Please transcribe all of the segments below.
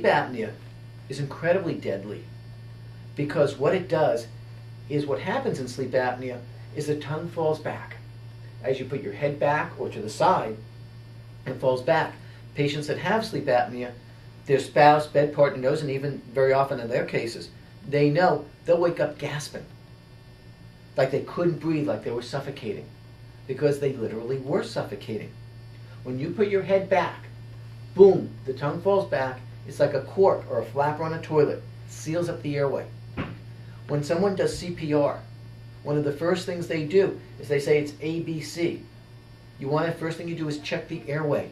apnea is incredibly deadly because what it does is what happens in sleep apnea is the tongue falls back. As you put your head back or to the side, it falls back. Patients that have sleep apnea, their spouse, bed partner knows, and even very often in their cases, they know they'll wake up gasping, like they couldn't breathe, like they were suffocating, because they literally were suffocating. When you put your head back, boom, the tongue falls back. It's like a cork or a flapper on a toilet. It seals up the airway. When someone does CPR, one of the first things they do is they say it's ABC. You want to, first thing you do is check the airway.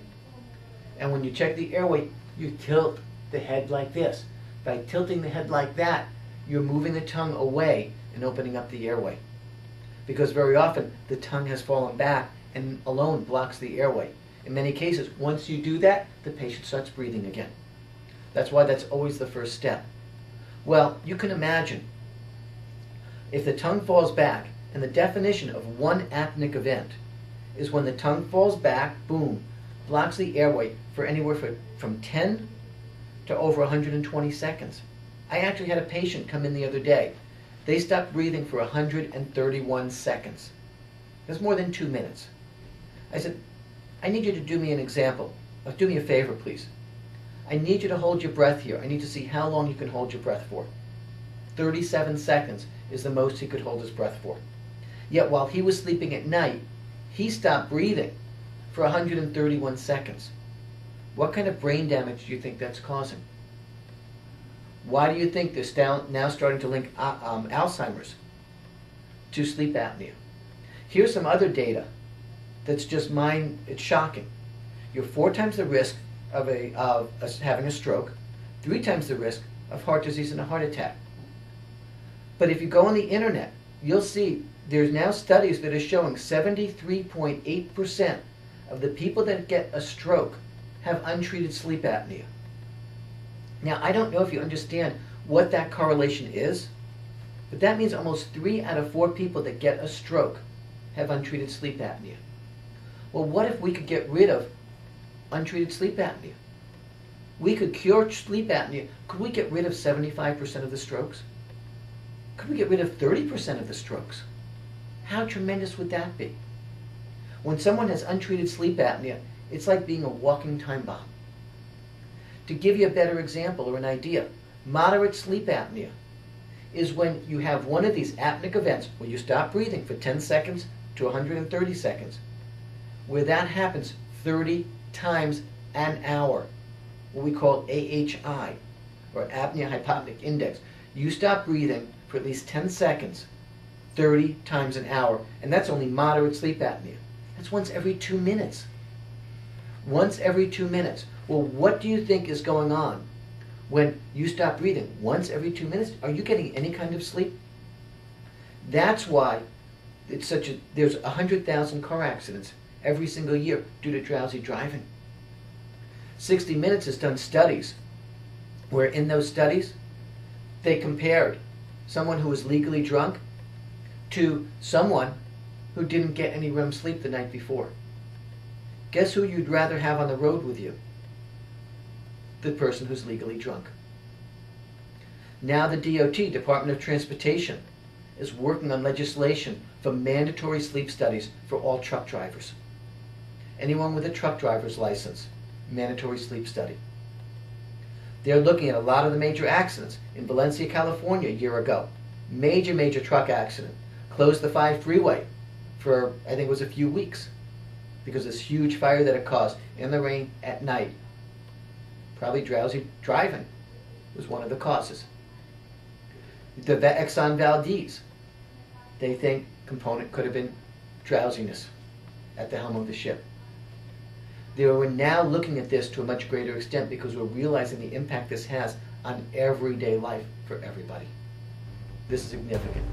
And when you check the airway, you tilt the head like this. By tilting the head like that, you're moving the tongue away and opening up the airway. Because very often the tongue has fallen back and alone blocks the airway. In many cases, once you do that, the patient starts breathing again. That's why that's always the first step. Well, you can imagine if the tongue falls back, and the definition of one apneic event is when the tongue falls back, boom, blocks the airway for anywhere from 10 to over 120 seconds. I actually had a patient come in the other day. They stopped breathing for 131 seconds. That's more than 2 minutes. I said, I need you to do me an example. Do me a favor, please. I need you to hold your breath here. I need to see how long you can hold your breath for. 37 seconds is the most he could hold his breath for. Yet while he was sleeping at night, he stopped breathing for 131 seconds. What kind of brain damage do you think that's causing? Why do you think they're now starting to link Alzheimer's to sleep apnea? Here's some other data that's just it's shocking. You're 4 times the risk of having a stroke, 3 times the risk of heart disease and a heart attack. But if you go on the internet, you'll see there's now studies that are showing 73.8% of the people that get a stroke have untreated sleep apnea. Now, I don't know if you understand what that correlation is, but that means almost 3 out of 4 people that get a stroke have untreated sleep apnea. Well, what if we could get rid of untreated sleep apnea? We could cure sleep apnea. Could we get rid of 75% of the strokes? Could we get rid of 30% of the strokes? How tremendous would that be? When someone has untreated sleep apnea, it's like being a walking time bomb. To give you a better example or an idea, moderate sleep apnea is when you have one of these apneic events where you stop breathing for 10 seconds to 130 seconds, where that happens 30 times an hour, what we call AHI, or apnea-hypopneic index. You stop breathing for at least 10 seconds, 30 times an hour, and that's only moderate sleep apnea. That's once every 2 minutes. Once every 2 minutes. Well, what do you think is going on when you stop breathing once every 2 minutes? Are you getting any kind of sleep? That's why there's 100,000 car accidents every single year due to drowsy driving. 60 Minutes has done studies where in those studies they compared someone who was legally drunk to someone who didn't get any REM sleep the night before. Guess who you'd rather have on the road with you? The person who's legally drunk. Now the DOT, Department of Transportation, is working on legislation for mandatory sleep studies for all truck drivers. Anyone with a truck driver's license, mandatory sleep study. They're looking at a lot of the major accidents. In Valencia, California, a year ago, major truck accident. Closed the 5 freeway for, I think it was a few weeks, because this huge fire that it caused in the rain at night. Probably drowsy driving was one of the causes. The Exxon Valdez, they think component could have been drowsiness at the helm of the ship. They are now looking at this to a much greater extent because we're realizing the impact this has on everyday life for everybody. This is significant.